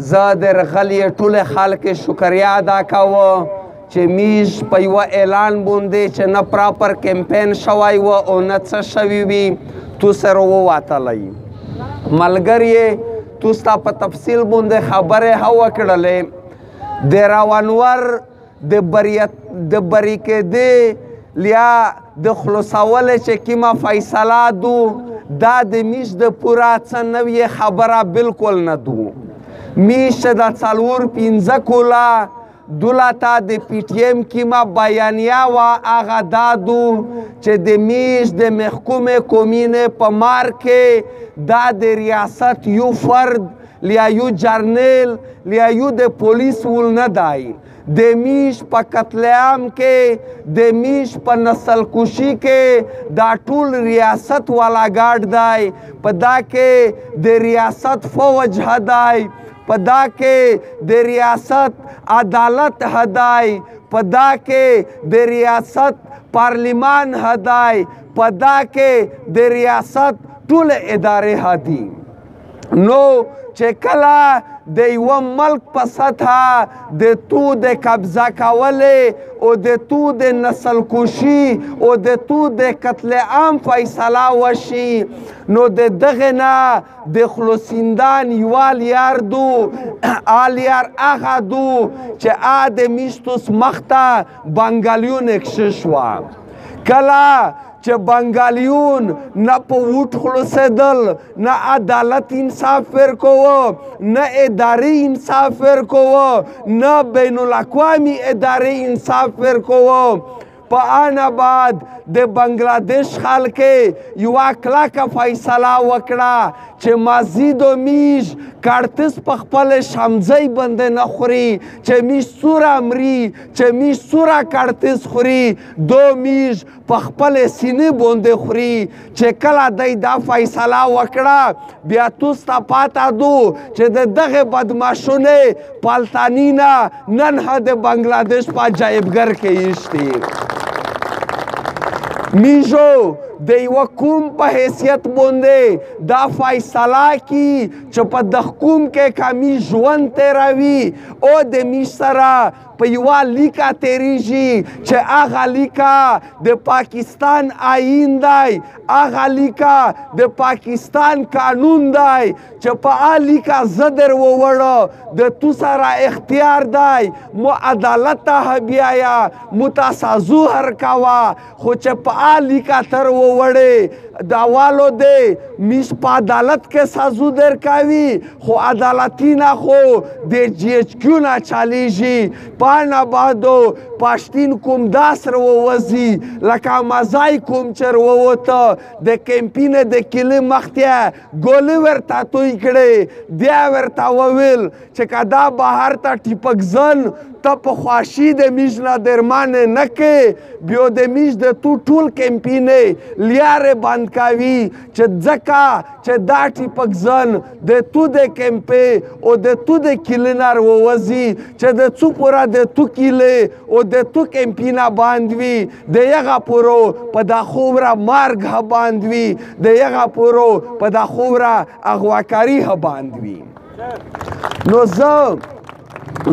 زه د رغلې ټولې خلک شکریا ادا کوم چې میش په یوه اعلان باندې چې نه پراپر کمپین شوی و او نه څه شوي وي تو سره ووتلی ملګري تو ستا په تفصیل باندې خبرې هم وکړلې د راونور د بری کېدې یا د خلاصولو چې کومه فیصله دو دا د میش د پوره څه نوې خبره بالکل نه دو میش چې د 4-5 کوله دولته د پی ټی ایم کومه بیانیه وه هغه دا دو چې د میش د محکومې کومینې په مار کې دا د ریاست یو فرد یا یو جرنیل یا یو د پولیس ول نه دی د میش په قتل عام کې د میش په نسل کشي کې دا ټول ریاست والا ګارډ دی په دا کې د ریاست فوج هدای په دا کې د ریاست عدالت هدای په دا کې د ریاست پارلیمان هدای په دا کې د ریاست ټول ادارې هدي نو چې کله د یوه ملک په سطحه د تو د قبضه کولې او د تو د نسل کشي او د تو د قتل عام فیصله وشي نو د دغه نه د خلوصیندان یوه لیار دو لیار هغه دو چې د میشتوس مخته بنګالیون اکشه شوه کله چې بنګالیون نه په ووټ خلاصېدل نه عدالت انصاف ورکوه نه ادارې انصاف ورکوه نه بین الاقوامي ادارې انصاف ورکوه په آن بعد د بنګلادیش خلک یوه کلکه فیصله وکړه چې مزید و میش کارتس په خپل شمزۍ باندې نه خوري چې میش سوره مري چې میش سوره کارتس خوري دو میش په خپل سینې باندې خوري چې کله دی دا فیصله وکړه بیا توسته پاته دو چې د دغه بدماشونې پالتاني نه نن د بنګلادیش په عجایبګر کې ایښتي میشو د یوه کوم په حیثیت باندې دا فیصله کی چې په دغه کوم کې کمی ژوند تیروي او د میش سره په یوه لیکه تیریږي چې هغه لیکه د پاکستان آیین دی هغه لیکه د پاکستان قانون دی چې په هغه لیکه زه در ووړه د تو سره اختیار دی مو عدالت ته بیایه مو ته سازو هرکوه خو چې په هغه لیکه تر ووړې داوالو دی میش په عدالت کې سازو درکوي خو عدالتي نه خو د جی ایچ کیو نه چلیږي پانا بعدو پاشتین کوم داس رووزی لکه مزای کوم چې رووته د کمپینه د کلي مختیا ګولې ورته توی کړې بیا ورته وویل چې که دا بهر ته ټیپک زن ته په خواشي د میش نه درمانې نه کې بیا د میش د تو ټول کمپینې لیارې بند کوي چې ځکه چې دا ټیپک زن د تو د کمپې او د تو د کلي نه رووځي چې د څو پوره د تو کیلې او د تو کمپینه باند وي د یغه پورو په دا خوره مارګ ها باند وي د یغه پورو په دا خوره اغواکاری ها باند وي نو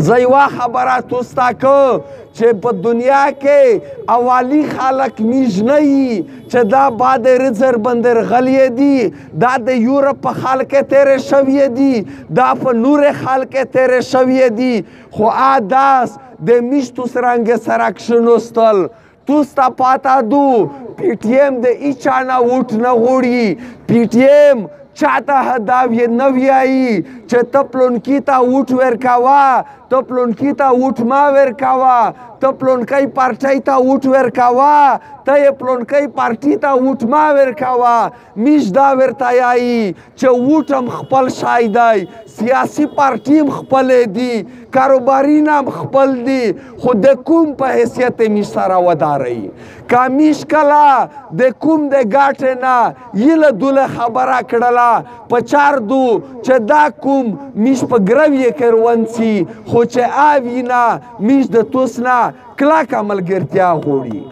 زه یوه خبره توسته که چې په دنیا کې اوالی خلک میش نه یي چې دا بعد رزر باندې رغلی دي دا د یورپ په خلک تیرې شوي دي دا په نور خلک تیرې شوي دي خو داس د میشتو سرنګ سره کښېنوستل توسته پاته دو پی ټي ایم د هیچا نه ووټ نه غواړي پی ټي ایم چاته دا نه وایي چې ته پلونکي ته ووټ ورکوه ته پلونکي ته ووټ مه ورکوه ته پلونکی پارټۍ ته ووټ ورکوه ته یې پلونکی پارټي ته ووټ مه ورکوه میش دا ورته یایي چې ووټ هم خپل شی دی سیاسي پارټي هم خپلې دي کاروبارین هم خپل دي خو د کوم په حیثیت میش سره وداروي که میش کله د کوم د ګاټې نه یله دوله خبره کړله په چار دو چې دا کوم میش په ګرویې کې روان سي خو چې آوي نه میش د توس نه کلکه ملګرتیا غواړي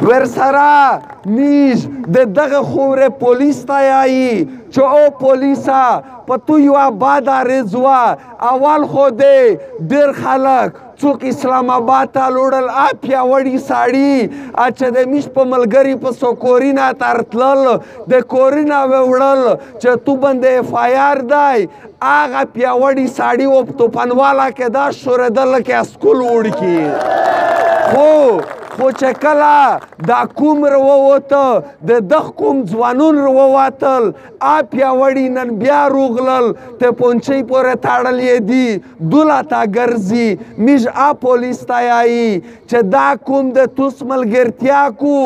ورسره میش د دغه خوره پولیس ته یایي چې او پولیسه په تو یوه بده ورځ وه اول خو دی ډېر خلک څوک اسلام آباد ته لوړل پیاوړي سړي چې د میش په ملګري په سو کورینه ته رتلل د کورینه ووړل چې تو باندې اف آی آر دی هغه پیاوړي سړي و په توپنواله کې دا شورېدل کې اسکول وړکي خو چې کله دا کوم رووته د دغه کوم ځوانون رووتل پیاوړي نن بیا روغلل ته پونچۍ پورې تړلې دي دوله ته ګرځي میژ پولیس ته یایي چې دا کوم د توس ملګرتیا کو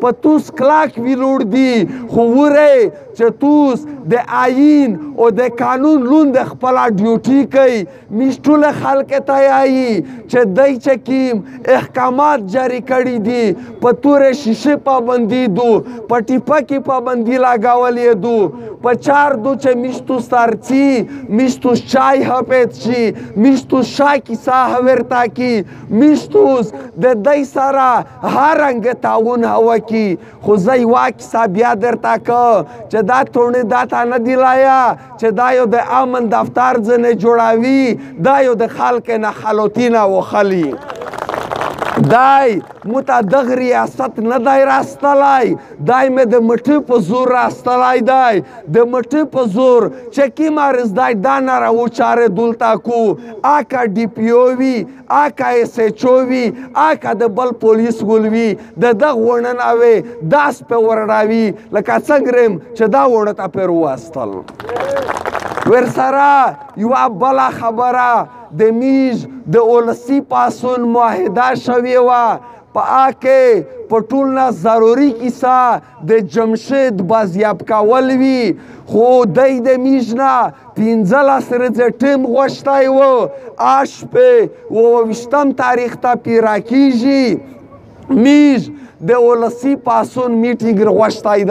په توس کلاک ویلوړ دي خو وره چې توس د آیین او د قانون لوند خپله ډیوټي کوي میژ ټوله خلک ته یایي چې دی چې کوم احکامات جاری کړي دي په تورې شیشې پابندي دو په ټیپکې پابندي لګولې دو په چار دو چې میشتوس ترڅي میشتوس چای هپیت شي میشتوس شای کیسه هورتا کی میشتوس د دی سره هر رنګ تعاون هوا کی خو زه یوه کیسه بیا درته که چې دا توڼې دا ته نه دي لایا چې دا یو د امن دفتر ځنې جوړوي دا یو د خلک نه خلوتینه وخلي دای متا دغه ریاست نه دی راستلی دای مې د مټې په زور راستلی دی د مټې په زور چې کوم عرض دی دا نه راوچارې دلته کو آکا ډي پي او وي آکا ایس ایچ او وي آکا د بل پولیس ګل وي د دغه ونه وي داس پې ورډاوي لکه څنګه چې دا ونه ته پې وواستل ورسره یوه بله خبره د میژ د ولسي پاڅون معاهده شوې وه په کې په ټول نه ضروري کیسه د جمشید بازیاب کول وي خو دی د میژ نه 15 ورځې ټیم غوښتی و شپې 28 تاریخ ته پې راکېږي میژ د ولسي پاڅون میټینګ غوښتی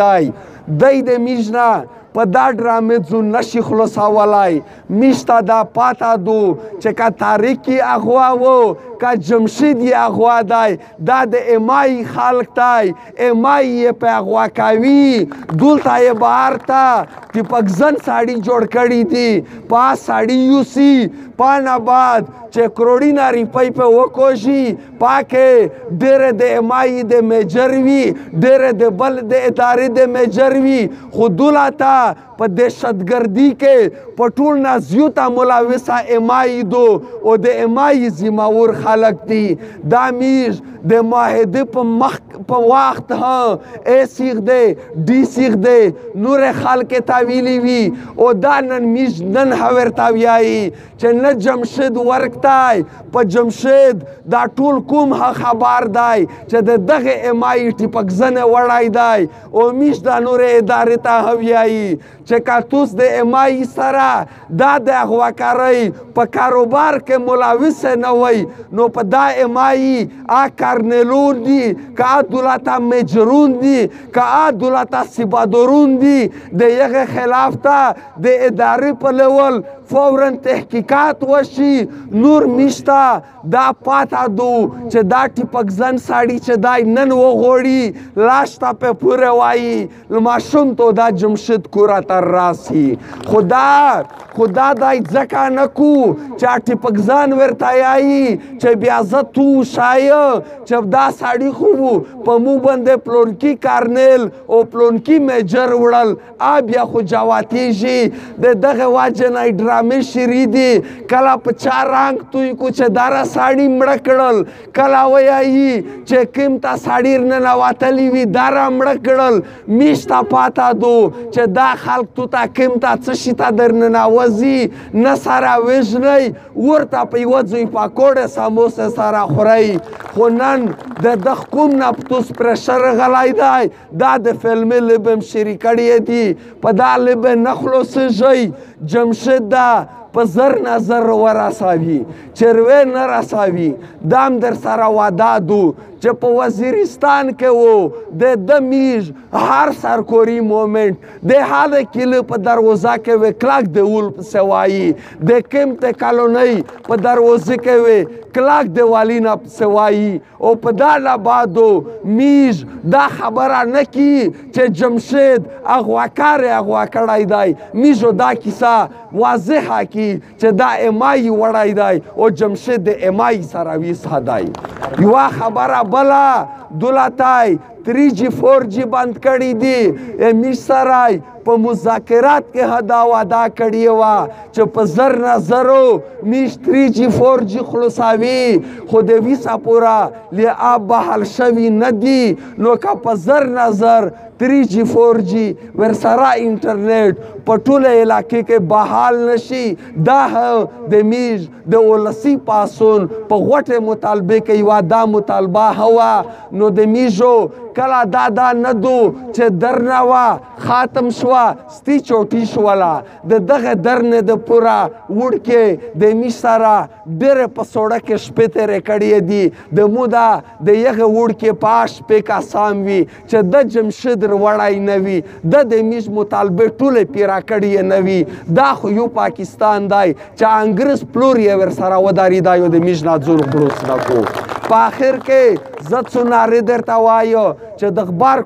دی د میژ نه په دا ډرامې ځو نشي خلاصولی میش ته دا پاته دو چې که تاریکي اغوا و که جمشید یې اغوا دی دا د امای خلق دی امای یې په اغوا کوي دلته یې بهر ته ټیپکزن ساړي جوړ کړي دي په ساړي یوسي پانه بعد چې کروڑینه روپۍ په وکوشي پاکې ډېرې د امای د میجر وي ډېرې د بل د ادارې د میجر وي خو دوله ته په دهشتګردي کې په ټول نه زیاته ملوثه امای دو او د امای ذمهور خلک دي دا میژ د معاهدې په وخت ای سیغ دی ډي سیغ دی نورې خلک ته ویلي وي او دا نن میژ نن ورته وایي چې نه جمشید ورکتی په جمشید دا ټول کوم خبر دی چې د دغه امای ټیپکزنه وړی دی او میژ دا نورې ادارې ته وایي چې که توس د امای سره دا د اغواکارۍ په کاروبار کې ملوث نه وی نو په دا امای کارنلون دي که دولته میجرون دي که دولته سیبادرون دي د یغه خلاف ته د ادارې په لیول فورا تحقیقات وشي نور میشته دا پاته دو چې دا ټیپکزن ساړي چې دی نن وغوړي لاش ته پې پوره وایي ماشوم تو دا جمشید کوره ته راسي خو دا دی ځکه نه کو چې ټیپکزن ورته یایي چې بیا زه تو شایه چې دا ساړي خو په مو باندې پلونکي کارنیل او پلونکي میجر وړل بیا خو جواتیږي د دغه وجه نه ډرامې شروع دي کله په چا رنګ توی کو چې دا ساړي مړه کړل کله وایي چې کوم ته ساړي ننوتلي وي دا را مړه کړل میش ته پاته دو چې دا خلک تو ته کوم ته څه شي ته در ننوځي نه سره وژنئ ورته په یوه ځای پکوړې سموسې سره خورئ خو نن د دغه کوم نفطوس پرشر غلی دی دا د فلمي لبې هم شروع کړي دي په دا لبې نه خلاصېږئ جمشید ده په زر نه زر ورسوي چروې نه رسوي دا هم در سره وعده دو چې په وزیرستان کې و د میژ هر سرکوري مومنټ د حال کلی په دروازه کې وې کلاک د اول پسې وایي د کیمپ د کالونۍ په دروازه کې وې کلاک د والینا پسې وایي او په دا نه بعدو میژ دا خبره نه کی چې جمشید اغواکار اغوا کړی دی میژو دا کیسه واضحه کی چې دا امای وړی دی او جمشید د امای سره ویسه دی یوه خبره بله دولتای 3G 4G بند کړي دي میژ سرای په مذاکرات کې هدا وعده کړې وه چې په زر نه زرو میژ 3G 4G خلاصوي خو د ویسا پوره لعاب بحال شوي نه دي نو که په زر نه زر 3G 4G ورسره انټرنیټ په ټوله علاقې کې بحال نشي دا د میژ د ولسي پاسون په غوټې مطالبې کې یوه دا مطالبه هوه نو د میژو کله دا نه دو چې درنه وه ختم شوه ستی چوټي شوله د دغه درنې د پوره وړکې د میژ سره ډېرې په سوړه کې شپې تېرې کړې دي د موده د یغه وړکې په شپې کاسام وي چې د جمشید وړی نه وي د میژ مطالبې ټولې پیرا کړې نه وي دا خو یو پاکستان دی چې انګریز پلور یې ورسره ودارېدا یو د میژ نه زور خلاص نه کو په آخر کې زه څو نارې درته وایو چې د غبار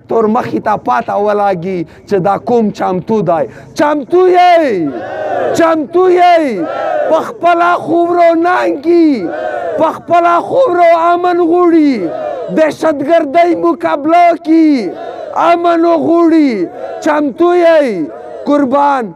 تور مخې ته پاته ولاږي چې دا کوم چمتو دی چمتو یې چمتو یې په خپله خوبرو ننګي په خپله خوبرو امن غوړي دهشتګردۍ مقابله کی امن غوړي چمتو یې قربان